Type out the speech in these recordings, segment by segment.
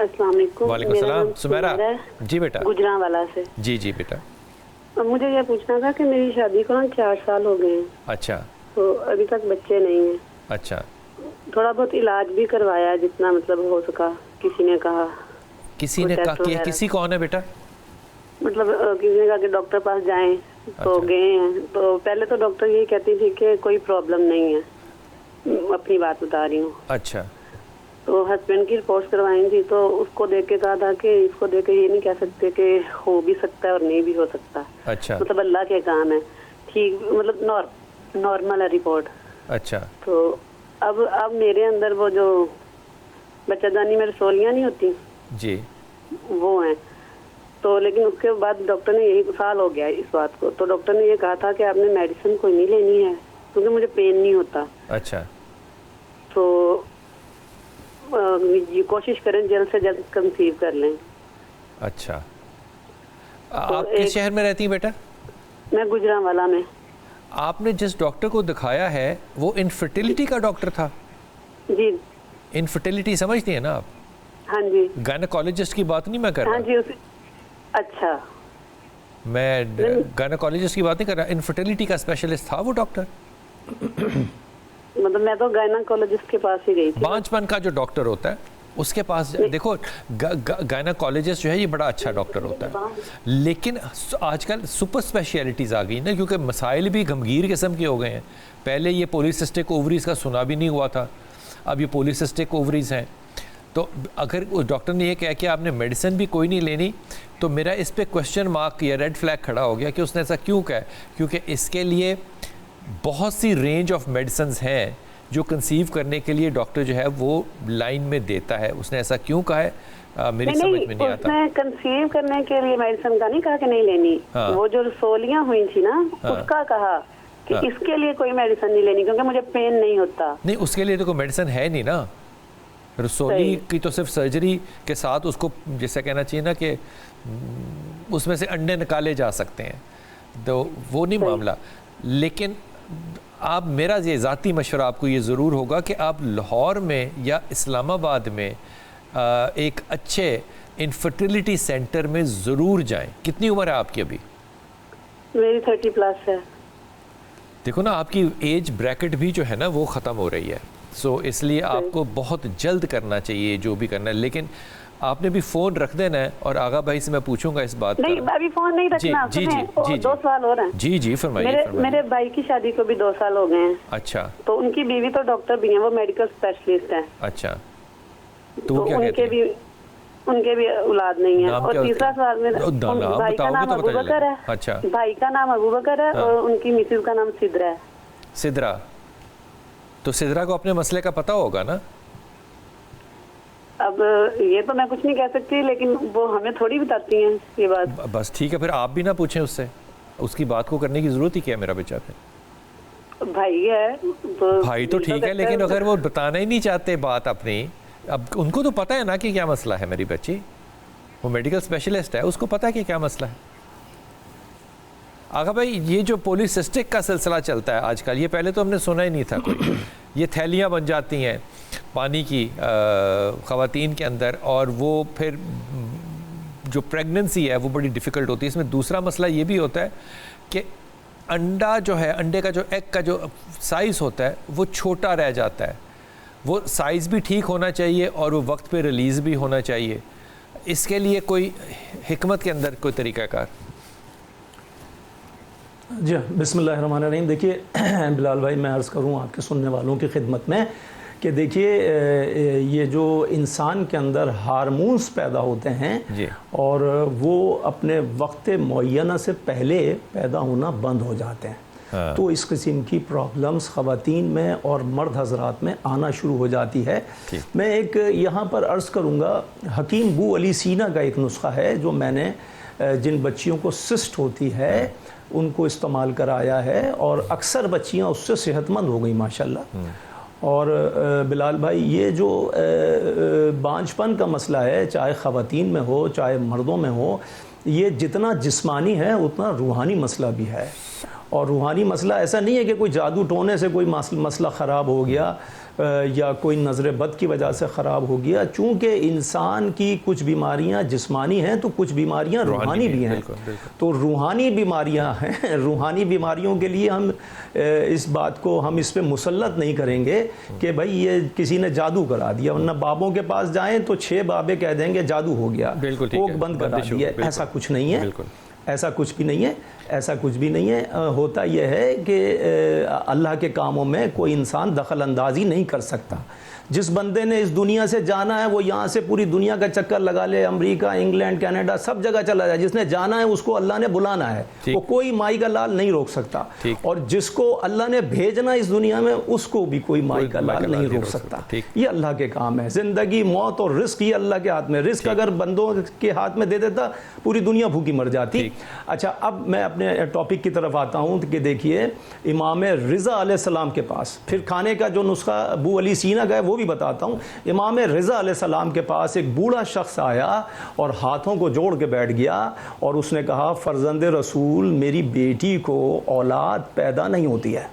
السلام علیکم. وعلیکم السلام. سمیرہ جی بیٹا. گجرانوالا سے. جی جی بیٹا. مجھے یہ پوچھنا تھا کہ میری شادی کو 4 سال ہو گئے ہیں. اچھا. تو ابھی تک بچے نہیں ہیں. اچھا. تھوڑا بہت علاج بھی کروایا جتنا مطلب ہو سکا. کسی نے کہا کسی کون ہے بیٹا؟ مطلب کسی نے کہا کہ ڈاکٹر پاس جائیں تو گئے ہیں. تو پہلے تو ڈاکٹر یہی کہتی تھی کہ کوئی پرابلم نہیں ہے. اپنی بات بتا رہی ہوں. اچھا. تو ہسبینڈ کی رپورٹ کروائی تھی تو اس کو دیکھ کے کہا تھا کہ اس کو دیکھ کے یہ نہیں کہہ سکتے کہ ہو بھی سکتا ہے اور نہیں بھی ہو سکتا. اچھا. مطلب اللہ کے کام ہے. ٹھیک مطلب نارمل ہے رپورٹ. اچھا. تو اب میرے اندر وہ جو بچہ دانی میں رسولیاں نہیں ہوتی جی وہ ہیں. تو لیکن اس کے بعد ڈاکٹر نے یہی سال ہو گیا اس بات کو. تو ڈاکٹر نے یہ کہا تھا کہ آپ نے میڈیسن کوئی نہیں لینی ہے کیونکہ مجھے پین نہیں ہوتا. اچھا. تو کوشش کریں جلد سے جلد کنسیو کر لیں. اچھا. آپ کس شہر میں رہتی ہیں بیٹا؟ میں گجرانوالا میں. آپ نے جس ڈاکٹر کو دکھایا ہے وہ انفرٹیلٹی کا ڈاکٹر تھا؟ جی. انفرٹیلٹی سمجھتی ہیں نا آپ؟ ہاں جی. گائنیکالوجسٹ کی بات نہیں میں کر رہا. ہاں جی. اچھا. میں گائنیکالوجسٹ کی بات نہیں کر رہا. انفرٹیلٹی کا اسپیشلسٹ تھا وہ ڈاکٹر. مطلب میں تو گائنیکالوجسٹ کے پاس ہی گئی تھی. بانچ پن کا جو ڈاکٹر ہوتا ہے اس کے پاس دیکھو. گائنیکالوجسٹ جو ہے یہ بڑا اچھا ڈاکٹر ہوتا ہے لیکن آج کل سپر اسپیشلٹیز آ گئی نا کیونکہ مسائل بھی گھمگیر قسم کے ہو گئے ہیں. پہلے یہ پولیسسٹک اووریز کا سنا بھی نہیں ہوا تھا. اب یہ پولیسسٹک اووریز ہیں. تو اگر ڈاکٹر نے یہ کہا کہ آپ نے میڈیسن بھی کوئی نہیں لینی تو میرا اس پہ کوشچن مارک یا ریڈ فلیگ کھڑا ہو گیا کہ اس نے ایسا کیوں کہا. کیونکہ اس کے لیے بہت سی رینج آف میڈیسنز ہیں جو کنسیو کرنے کے لیے ڈاکٹر جو ہے وہ لائن میں دیتا ہے. اس نے ایسا کیوں کہا ہے میری سمجھ میں نہیں آتا. اس نے کنسیو کرنے کے لیے میڈیسن کا نہیں کہا کہ نہیں لینی. وہ جو رسولیاں ہوئی تھی نا اس کا کہا کہ اس کے لیے کوئی میڈیسن نہیں لینی کیونکہ مجھے پین نہیں ہوتا. نہیں اس کے لیے تو کوئی میڈیسن ہے نہیں نا. رسولی کی تو صرف سرجری کے ساتھ اس کو جیسے کہنا چاہیے نا کہ اس میں سے انڈے نکالے جا سکتے ہیں تو وہ نہیں معاملہ. لیکن آپ میرا یہ ذاتی مشورہ آپ کو یہ ضرور ہوگا کہ آپ لاہور میں یا اسلام آباد میں ایک اچھے انفرٹیلٹی سینٹر میں ضرور جائیں. کتنی عمر ہے آپ کی ابھی؟ میری 30 پلس ہے. دیکھو نا آپ کی ایج بریکٹ بھی جو ہے نا وہ ختم ہو رہی ہے. سو اس لیے آپ کو بہت جلد کرنا چاہیے جو بھی کرنا ہے. لیکن آپ نے بھی فون رکھ دینا ہے اور آغا بھائی سے میں پوچھوں گا اس بات کا. نہیں ابھی فون نہیں رکھنا. جی جی جی 2 سال ہو رہے ہیں. جی جی فرمائیے. میرے بھائی کی شادی کو بھی 2 سال ہو گئے ہیں. اچھا. تو ان کی بیوی تو ڈاکٹر بھی ہیں وہ میڈیکل اسپیشلسٹ ہیں. اچھا. تو وہ کیا کہتے ہیں؟ ان کے بھی اولاد نہیں ہے. اور تیسرا سوال میرا بھائی کا نام ابو بکر ہے. اچھا. بھائی کا نام ابو بکر ہے اور ان کی مسز کا نام سدرا ہے. سدرا. تو سدرا کو اپنے مسئلے کا پتہ ہوگا نا. اب یہ تو میں کچھ نہیں کہہ سکتی لیکن وہ ہمیں تھوڑی بتاتی ہیں یہ بات. بس ٹھیک ہے پھر آپ بھی نہ پوچھیں اس سے. اس کی بات کو کرنے کی ضرورت ہی کیا ہے میرا بچہ. پھر بھائی ہے بھائی تو ٹھیک ہے لیکن اگر وہ بتانا ہی نہیں چاہتے بات اپنی. اب ان کو تو پتہ ہے نا کہ کیا مسئلہ ہے. میری بچی وہ میڈیکل اسپیشلسٹ ہے اس کو پتہ ہے کہ کیا مسئلہ ہے. آغا بھائی یہ جو پولیسسٹک کا سلسلہ چلتا ہے آج کل یہ پہلے تو ہم نے سنا ہی نہیں تھا کوئی. یہ تھیلیاں بن جاتی ہیں پانی کی خواتین کے اندر اور وہ پھر جو پریگننسی ہے وہ بڑی ڈیفیکلٹ ہوتی ہے. اس میں دوسرا مسئلہ یہ بھی ہوتا ہے کہ انڈا جو ہے انڈے کا جو ایگ کا جو سائز ہوتا ہے وہ چھوٹا رہ جاتا ہے. وہ سائز بھی ٹھیک ہونا چاہیے اور وہ وقت پہ ریلیز بھی ہونا چاہیے. اس کے لیے کوئی حکمت کے اندر کوئی طریقہ کار؟ جی بسم اللہ الرحمن الرحیم. دیکھیے بلال بھائی میں عرض کروں آپ کے سننے والوں کی خدمت میں کہ دیکھیے یہ جو انسان کے اندر ہارمونز پیدا ہوتے ہیں اور وہ اپنے وقت معینہ سے پہلے پیدا ہونا بند ہو جاتے ہیں تو اس قسم کی پرابلمز خواتین میں اور مرد حضرات میں آنا شروع ہو جاتی ہے. میں ایک یہاں پر عرض کروں گا حکیم بو علی سینا کا ایک نسخہ ہے جو میں نے جن بچیوں کو سسٹ ہوتی ہے ان کو استعمال کرایا ہے اور اکثر بچیاں اس سے صحت مند ہو گئی ماشاءاللہ. اور بلال بھائی یہ جو بانجھ پن کا مسئلہ ہے چاہے خواتین میں ہو چاہے مردوں میں ہو یہ جتنا جسمانی ہے اتنا روحانی مسئلہ بھی ہے. اور روحانی مسئلہ ایسا نہیں ہے کہ کوئی جادو ٹونے سے کوئی مسئلہ خراب ہو گیا یا کوئی نظر بد کی وجہ سے خراب ہو گیا، چونکہ انسان کی کچھ بیماریاں جسمانی ہیں تو کچھ بیماریاں روحانی بھی ہیں۔ تو روحانی بیماریاں ہیں، روحانی بیماریوں کے لیے ہم اس بات کو ہم اس پہ مسلط نہیں کریں گے کہ بھائی یہ کسی نے جادو کرا دیا، ورنہ بابوں کے پاس جائیں تو 6 بابے کہہ دیں گے جادو ہو گیا، کوک بند کرا دیا۔ ایسا کچھ نہیں ہے، ایسا کچھ بھی نہیں ہے، ایسا کچھ بھی نہیں ہے۔ ہوتا یہ ہے کہ اللہ کے کاموں میں کوئی انسان دخل اندازی نہیں کر سکتا۔ جس بندے نے اس دنیا سے جانا ہے وہ یہاں سے پوری دنیا کا چکر لگا لے، امریکہ، انگلینڈ، کینیڈا، سب جگہ چلا جائے۔ جس نے جانا ہے اس کو اللہ نے بلانا ہے، وہ کوئی مائی کا لال نہیں روک سکتا، اور جس کو اللہ نے بھیجنا اس دنیا میں اس کو بھی کوئی مائی کا لال نہیں روک سکتا۔ یہ اللہ کے کام ہے، زندگی، موت اور رزق یہ اللہ کے ہاتھ میں۔ رزق اگر بندوں کے ہاتھ میں دے دیتا پوری دنیا بھوکی مر جاتی۔ اچھا، اب میں اپنے ٹاپک کی طرف آتا ہوں کہ دیکھیے امام رضا علیہ السلام کے پاس، پھر کھانے کا جو نسخہ ابو علی سینا کا ہے وہ بھی بتاتا ہوں۔ امام رضا علیہ السلام کے پاس ایک بوڑھا شخص آیا اور ہاتھوں کو جوڑ کے بیٹھ گیا اور اس نے کہا فرزند رسول میری بیٹی کو اولاد پیدا نہیں ہوتی ہے،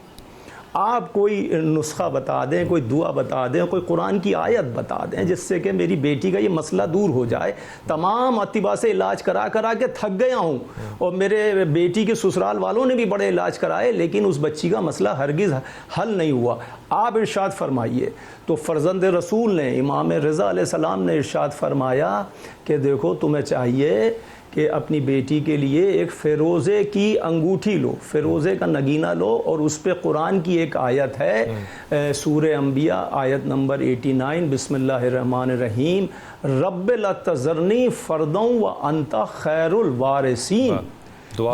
آپ کوئی نسخہ بتا دیں، کوئی دعا بتا دیں، کوئی قرآن کی آیت بتا دیں جس سے کہ میری بیٹی کا یہ مسئلہ دور ہو جائے۔ تمام اطباء سے علاج کرا کے تھک گیا ہوں، اور میرے بیٹی کے سسرال والوں نے بھی بڑے علاج کرائے لیکن اس بچی کا مسئلہ ہرگز حل نہیں ہوا، آپ ارشاد فرمائیے۔ تو فرزند رسول نے، امام رضا علیہ السلام نے ارشاد فرمایا کہ دیکھو تمہیں چاہیے کہ اپنی بیٹی کے لیے ایک فیروزے کی انگوٹھی لو، فیروزے کا نگینہ لو، اور اس پہ قرآن کی ایک آیت ہے، سورہ انبیاء آیت نمبر 89، بسم اللہ الرحمن الرحیم، رب لا تذرنی فردا وانت خیر الوارثین۔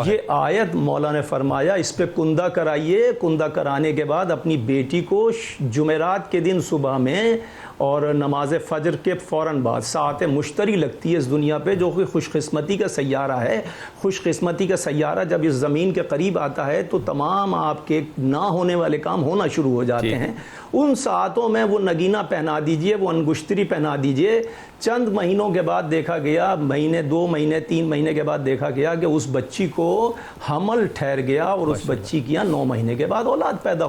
یہ آیت مولا نے فرمایا اس پہ کندہ کرائیے، کندہ کرانے کے بعد اپنی بیٹی کو جمعرات کے دن صبح میں اور نماز فجر کے فوراً بعد، ساعت مشتری لگتی ہے اس دنیا پہ جو کہ خوش قسمتی کا سیارہ ہے۔ خوش قسمتی کا سیارہ جب اس زمین کے قریب آتا ہے تو تمام آپ کے نہ ہونے والے کام ہونا شروع ہو جاتے ہیں۔ ان ساعتوں میں وہ نگینہ پہنا دیجئے، وہ انگشتری پہنا دیجئے۔ چند مہینوں کے بعد دیکھا گیا، مہینے، 2 مہینے، 3 مہینے کے بعد دیکھا گیا کہ اس بچی کو حمل ٹھہر گیا اور اس بچی کی 9 مہینے کے بعد اولاد پیدا